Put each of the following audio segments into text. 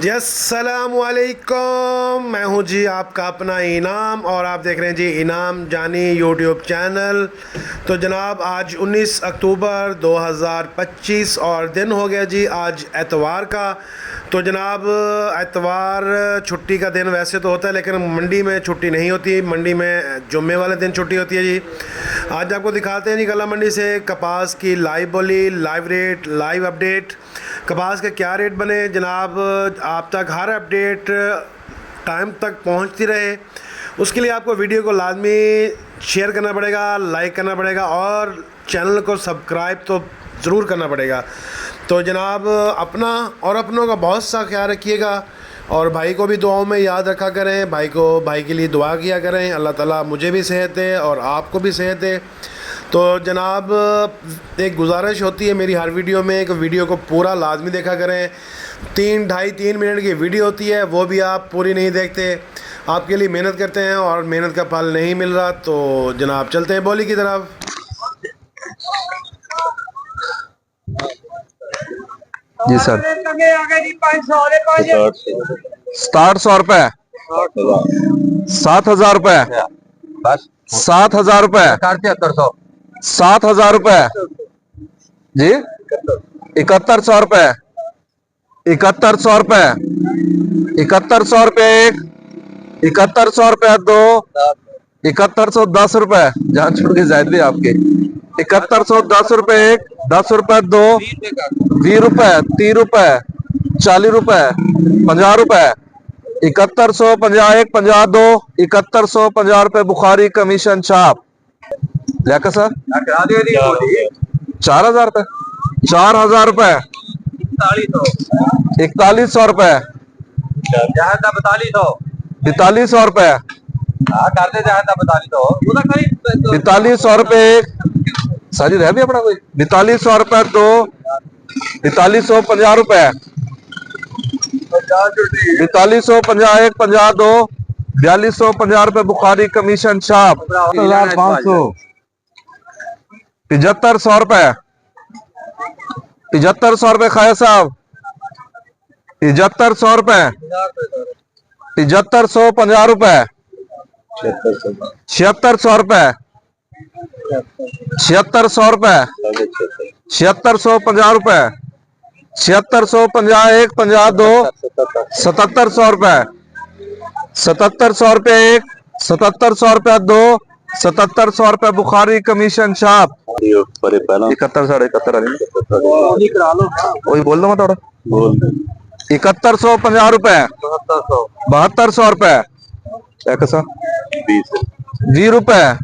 जी अस्सलामुअलैकुम, मैं हूं जी आपका अपना इनाम और आप देख रहे हैं जी इनाम जानी यूट्यूब चैनल। तो जनाब आज 19 अक्टूबर 2025 और दिन हो गया जी आज एतवार का। तो जनाब एतवार छुट्टी का दिन वैसे तो होता है लेकिन मंडी में छुट्टी नहीं होती, मंडी में जुम्मे वाले दिन छुट्टी होती है जी। आज आपको दिखाते हैं जी गला मंडी से कपास की लाइव बोली, लाइव रेट, लाइव अपडेट, कपास के क्या रेट बने जनाब। आप तक हर अपडेट टाइम तक पहुंचती रहे उसके लिए आपको वीडियो को लाजमी शेयर करना पड़ेगा, लाइक करना पड़ेगा और चैनल को सब्सक्राइब तो ज़रूर करना पड़ेगा। तो जनाब अपना और अपनों का बहुत सा ख्याल रखिएगा और भाई को भी दुआओं में याद रखा करें, भाई के लिए दुआ किया करें, अल्लाह ताला मुझे भी सेहत दे और आपको भी सेहत दे। तो जनाब एक गुजारिश होती है मेरी हर वीडियो में, एक वीडियो को पूरा लाजमी देखा करें। 3 मिनट की वीडियो होती है वो भी आप पूरी नहीं देखते, आपके लिए मेहनत करते हैं और मेहनत का फल नहीं मिल रहा। तो जनाब चलते हैं बोली की तरफ। जी सर 6700 रुपए, 7000 रुपए, 7000 रुपए, 7000 रुपए जी, 7100 रुपए, 7100 रुपए, 7100 रुपए एक, 7100 रुपए दो, 7110 रुपए, जान छोड़ के जायद भी आपके, 7110 रुपए एक, 10 रुपए दो, 20 रुपए, 30 रुपए, 40 रुपए, 50 रुपए, 7150 एक, 50 दो, 7150 रुपए बुखारी कमीशन छाप लेकर सर 4000 रुपए, 4000 रुपए, 4100 रुपए, 4200 रुपए, 4200 रुपए एक, सारी रह भी अपना कोई, 4200 रुपए दो, 4250 रुपए, 4250 एक, 50 दो, 4250 रुपए बुखारी कमीशन छाप, 1500, 7500 रुपए, 7500 रुपए खाया साहब, 7500 रुपए, 7550 रुपए, 7600 रुपए, 7600 रुपए, 7650 रुपए, 7650 एक, 50 दो, 7700 रुपए, 7700 रुपए एक, 7700 रुपए दो, 7700 रुपए बुखारी कमीशन छाप, 71 वही बोल दो मैं थोड़ा, 7150 रुपए, 7200 रुपए, 20 रुपए,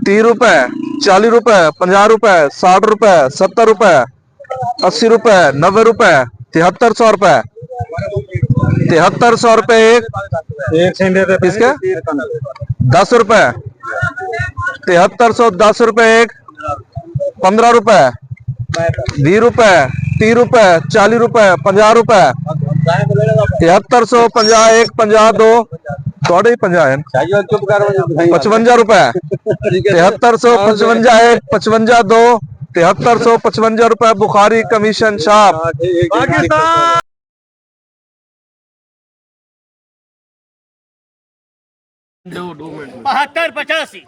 30 रुपए, 40 रुपए, 50 रुपए, 60 रुपए, 70 रुपए, 80 रुपए, 90 रुपए, 7300 रुपए, 7300 रुपए एक, इसके 10 रुपए, 7310 रुपए एक, 15 रुपए, 20 रुपए, 30 रुपए, 40 रुपए, 50 रुपए, 7350 एक, 50 दो, थोड़े ही 50 है, 55 रुपए, 7355 एक, 55 दो, 7355 रुपए बुखारी कमीशन छाप, पाकिस्तान 72 85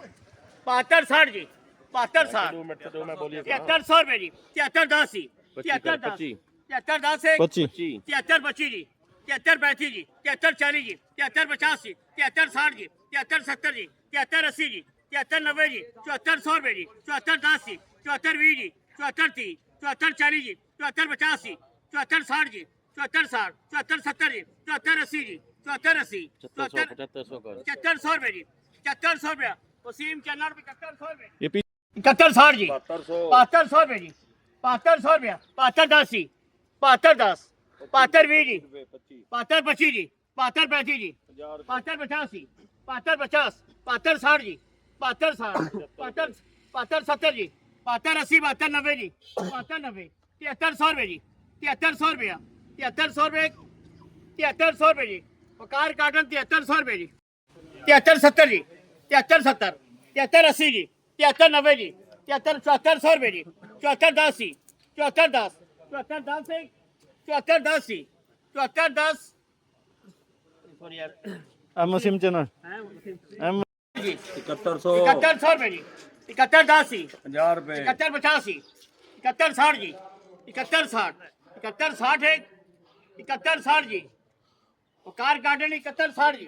72 60 जी, 72 60, 7300 रुपए जी, 73 10 जी, 73 10, 73 10 एक, 73 25 जी, 73 35 जी, 73 40 जी, 73 50 जी, 73 60 जी, 73 70 जी, 73 80 जी, 73 90 जी, 7400 रुपए जी, 74 10 जी, 74 20 जी, 74 30, 74 40 जी, 74 50 जी, 74 60 जी, 74 60, 74 70 जी, 74 80 जी, 74 80, 7400 रुपए जी, 7400 रुपया वसीम चैनल पे 7400 रुपए, 71 60 जी, 7200 रुपए जी, 7200 रुपया, 72 10 जी, 72 10, 72 20 जी, 72 25 जी, 72 35 जी, 72 50 जी, 72 50, 72 60 जी, 72 60, 72 70 जी, 72 80, 72 90 जी, 72 90, 7300 रुपए जी, 7300 रुपया, 7300 रुपये, 7300 रुपए जी, वकार काटन 7300 रुपए जी, 73 70 जी, 73 70, 73 80 जी, 73 90 जी, 73 7400 रुपए जी, 74 10 जी, 74 10, 74 10 से 74 10 जी, 7410 सॉरी यार मुस्लिम चैनल जी 7100 रुपए जी 7110 50 रुपए 7185 7160 जी 7160 7160 है 7160 जी कार गार्डन 7160 जी